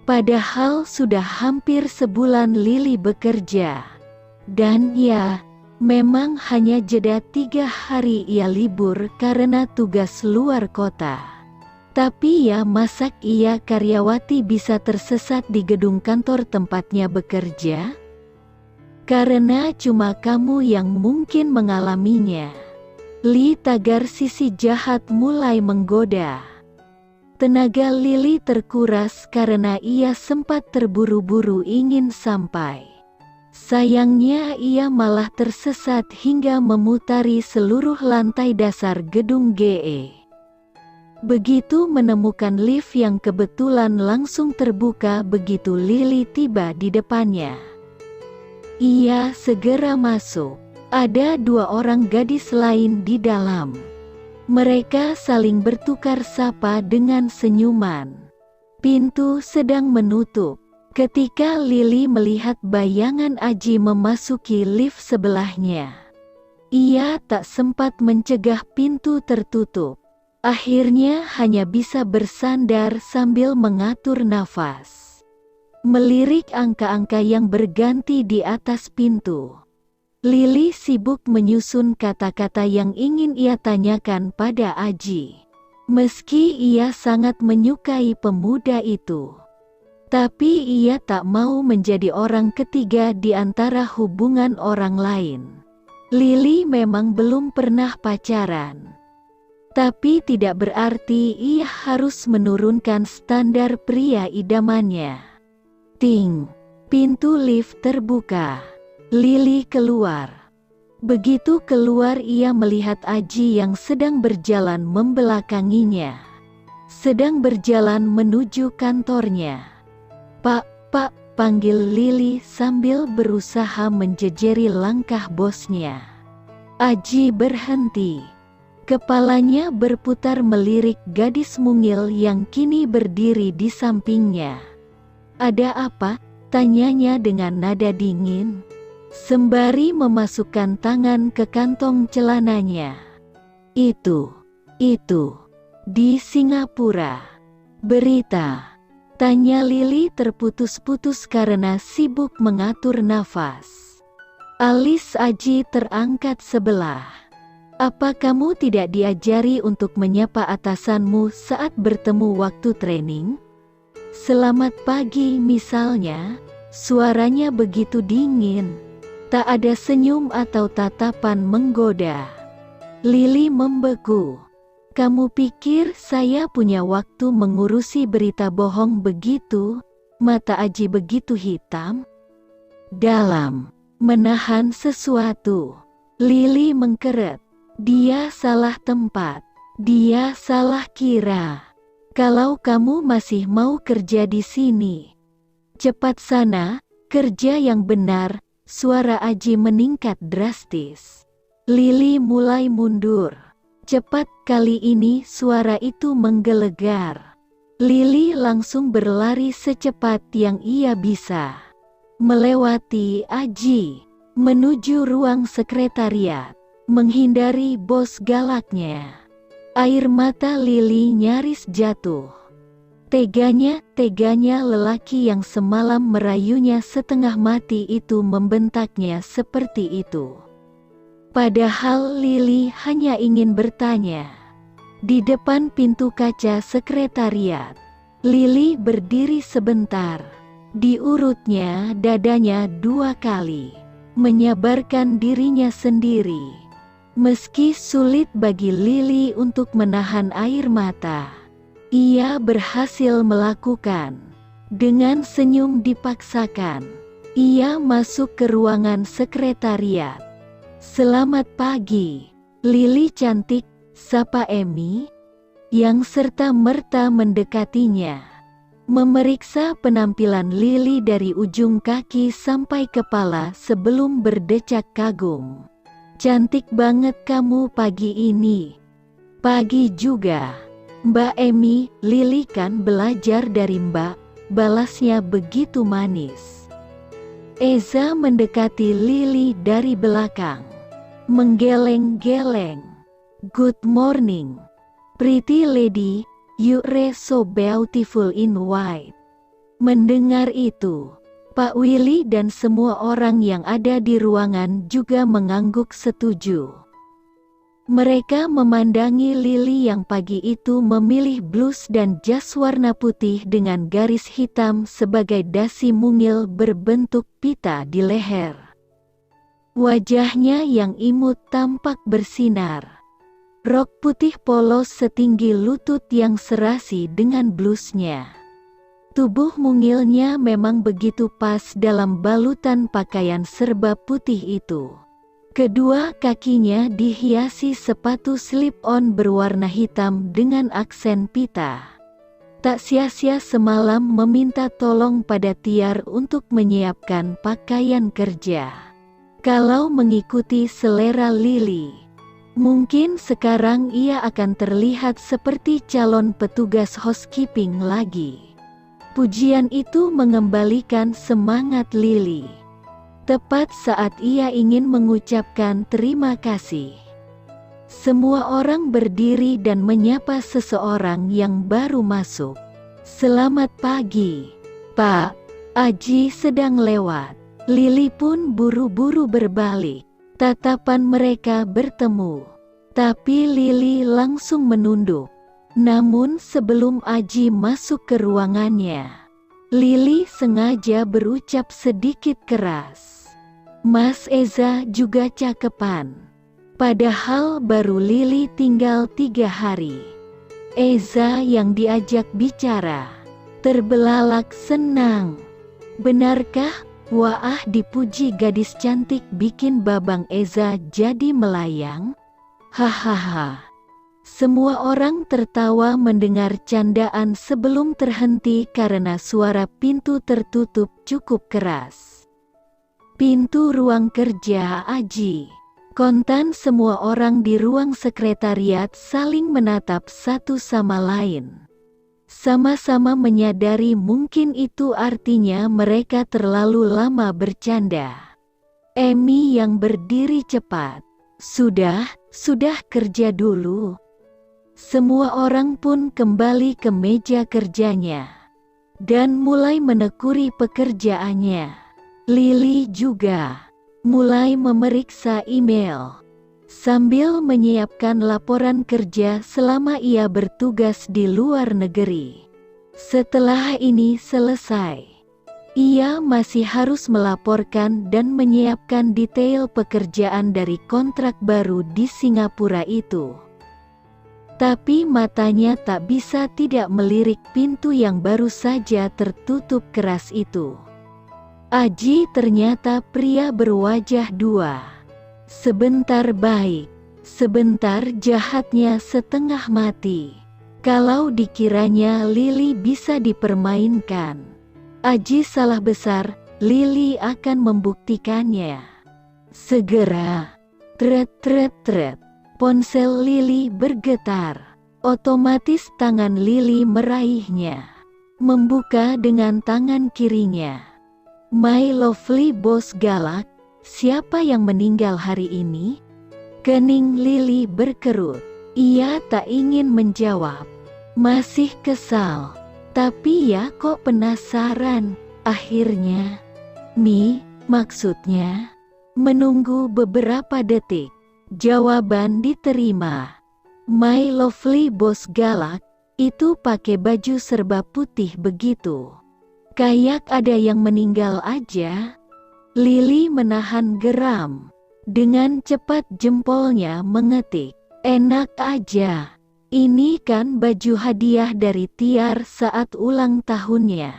Padahal sudah hampir sebulan Lily bekerja. Dan ya, memang hanya jeda 3 hari ia libur karena tugas luar kota. Tapi ya masa ia karyawati bisa tersesat di gedung kantor tempatnya bekerja? Karena cuma kamu yang mungkin mengalaminya. Lee tagar sisi jahat mulai menggoda. Tenaga Lily terkuras karena ia sempat terburu-buru ingin sampai. Sayangnya ia malah tersesat hingga memutari seluruh lantai dasar gedung GE. Begitu menemukan lift yang kebetulan langsung terbuka begitu Lily tiba di depannya. Ia segera masuk. Ada 2 orang gadis lain di dalam. Mereka saling bertukar sapa dengan senyuman. Pintu sedang menutup. Ketika Lily melihat bayangan Aji memasuki lift sebelahnya. Ia tak sempat mencegah pintu tertutup. Akhirnya hanya bisa bersandar sambil mengatur nafas. Melirik angka-angka yang berganti di atas pintu. Lily sibuk menyusun kata-kata yang ingin ia tanyakan pada Aji. Meski ia sangat menyukai pemuda itu. Tapi ia tak mau menjadi orang ketiga di antara hubungan orang lain. Lily memang belum pernah pacaran. Tapi tidak berarti ia harus menurunkan standar pria idamannya. Ting, pintu lift terbuka. Lily keluar. Begitu keluar ia melihat Aji yang sedang berjalan membelakanginya. Sedang berjalan menuju kantornya. Pak, panggil Lily sambil berusaha menjejeri langkah bosnya. Aji berhenti. Kepalanya berputar melirik gadis mungil yang kini berdiri di sampingnya. Ada apa? Tanyanya dengan nada dingin. Sembari memasukkan tangan ke kantong celananya. Itu. Di Singapura. Berita. Tanya Lily terputus-putus karena sibuk mengatur nafas. Alis Aji terangkat sebelah. Apa kamu tidak diajari untuk menyapa atasanmu saat bertemu waktu training? Selamat pagi misalnya, suaranya begitu dingin. Tak ada senyum atau tatapan menggoda. Lily membeku. Kamu pikir saya punya waktu mengurusi berita bohong begitu? Mata Aji begitu hitam. Dalam menahan sesuatu. Lily mengkeret. Dia salah tempat. Dia salah kira. Kalau kamu masih mau kerja di sini, cepat sana, kerja yang benar. Suara Aji meningkat drastis. Lily mulai mundur. Cepat kali ini suara itu menggelegar. Lily langsung berlari secepat yang ia bisa. Melewati Aji. Menuju ruang sekretariat. Menghindari bos galaknya. Air mata Lily nyaris jatuh. Teganya lelaki yang semalam merayunya setengah mati itu membentaknya seperti itu. Padahal Lily hanya ingin bertanya. Di depan pintu kaca sekretariat, Lily berdiri sebentar. Diurutnya dadanya 2 kali. Menyabarkan dirinya sendiri. Meski sulit bagi Lily untuk menahan air mata, ia berhasil melakukan. Dengan senyum dipaksakan, ia masuk ke ruangan sekretariat. Selamat pagi, Lily cantik, sapa Emi, yang serta-merta mendekatinya. Memeriksa penampilan Lily dari ujung kaki sampai kepala sebelum berdecak kagum. Cantik banget kamu pagi ini. Pagi juga. Mbak Emi, Lily kan belajar dari Mbak, balasnya begitu manis. Eza mendekati Lily dari belakang. Menggeleng-geleng. Good morning. Pretty lady, you're so beautiful in white. Mendengar itu, Pak Willy dan semua orang yang ada di ruangan juga mengangguk setuju. Mereka memandangi Lily yang pagi itu memilih blus dan jas warna putih dengan garis hitam sebagai dasi mungil berbentuk pita di leher. Wajahnya yang imut tampak bersinar. Rok putih polos setinggi lutut yang serasi dengan blusnya. Tubuh mungilnya memang begitu pas dalam balutan pakaian serba putih itu. Kedua kakinya dihiasi sepatu slip-on berwarna hitam dengan aksen pita. Tak sia-sia semalam meminta tolong pada Tiar untuk menyiapkan pakaian kerja. Kalau mengikuti selera Lily, mungkin sekarang ia akan terlihat seperti calon petugas housekeeping lagi. Pujian itu mengembalikan semangat Lily. Tepat saat ia ingin mengucapkan terima kasih, semua orang berdiri dan menyapa seseorang yang baru masuk. "Selamat pagi, Pak. Aji sedang lewat." Lily pun buru-buru berbalik. Tatapan mereka bertemu, tapi Lily langsung menunduk. Namun sebelum Aji masuk ke ruangannya, Lily sengaja berucap sedikit keras, "Mas Eza juga cakepan." Padahal baru Lily tinggal 3 hari. Eza yang diajak bicara terbelalak senang. "Benarkah?" Wah, dipuji gadis cantik bikin babang Eza jadi melayang. Hahaha. Semua orang tertawa mendengar candaan sebelum terhenti karena suara pintu tertutup cukup keras. Pintu ruang kerja Aji. Kontan semua orang di ruang sekretariat saling menatap satu sama lain. Sama-sama menyadari mungkin itu artinya mereka terlalu lama bercanda. Amy yang berdiri cepat. Sudah kerja dulu." Semua orang pun kembali ke meja kerjanya dan mulai menekuni pekerjaannya. Lily juga mulai memeriksa email sambil menyiapkan laporan kerja selama ia bertugas di luar negeri. Setelah ini selesai, ia masih harus melaporkan dan menyiapkan detail pekerjaan dari kontrak baru di Singapura itu. Tapi matanya tak bisa tidak melirik pintu yang baru saja tertutup keras itu. Aji ternyata pria berwajah dua. Sebentar baik, sebentar jahatnya setengah mati. Kalau dikiranya Lily bisa dipermainkan, Aji salah besar. Lily akan membuktikannya. Segera, tret. Ponsel Lily bergetar. Otomatis tangan Lily meraihnya. Membuka dengan tangan kirinya. "My lovely boss galak, siapa yang meninggal hari ini?" Kening Lily berkerut. Ia tak ingin menjawab. Masih kesal. Tapi ya kok penasaran. Akhirnya, maksudnya, menunggu beberapa detik. Jawaban diterima. "My lovely boss galak, itu pakai baju serba putih begitu. Kayak ada yang meninggal aja." Lily menahan geram. Dengan cepat jempolnya mengetik, "Enak aja. Ini kan baju hadiah dari Tiar saat ulang tahunnya.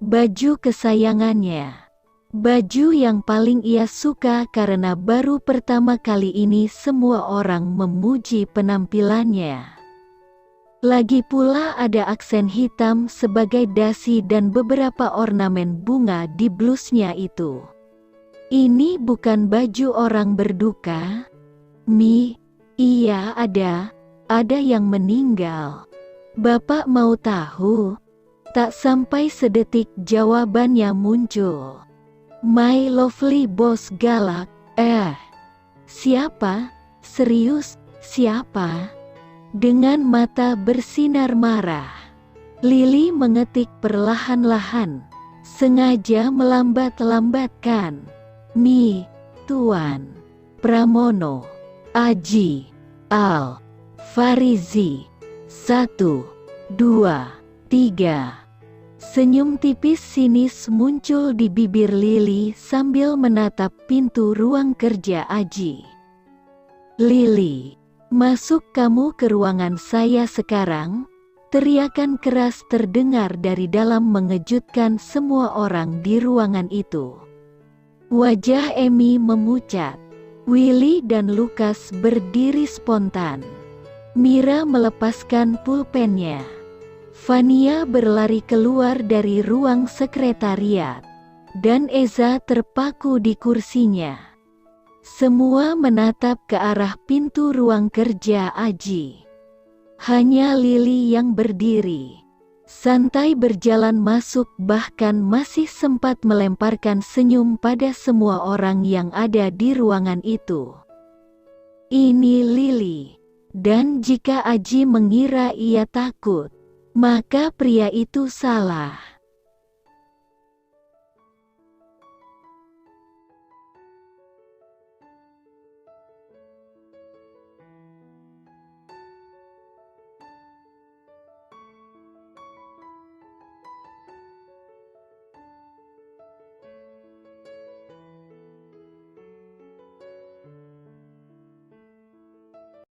Baju kesayangannya. Baju yang paling ia suka karena baru pertama kali ini semua orang memuji penampilannya. Lagi pula ada aksen hitam sebagai dasi dan beberapa ornamen bunga di blusnya itu. Ini bukan baju orang berduka? Iya ada yang meninggal. Bapak mau tahu?" Tak sampai sedetik jawabannya muncul. "My lovely boss galak, siapa? Serius, siapa?" Dengan mata bersinar marah, Lili mengetik perlahan-lahan, sengaja melambat-lambatkan. Mi, Tuan Pramono, Aji, Al, Farizi. 1, 2, 3. Senyum tipis sinis muncul di bibir Lili sambil menatap pintu ruang kerja Aji. Lili, masuk kamu ke ruangan saya sekarang. Teriakan keras terdengar dari dalam mengejutkan semua orang di ruangan itu. Wajah Emi memucat. Willy dan Lukas berdiri spontan. Mira melepaskan pulpennya. Vania berlari keluar dari ruang sekretariat. Dan Eza terpaku di kursinya. Semua menatap ke arah pintu ruang kerja Aji. Hanya Lili yang berdiri, santai berjalan masuk, bahkan masih sempat melemparkan senyum pada semua orang yang ada di ruangan itu. Ini Lili, dan jika Aji mengira ia takut, maka pria itu salah.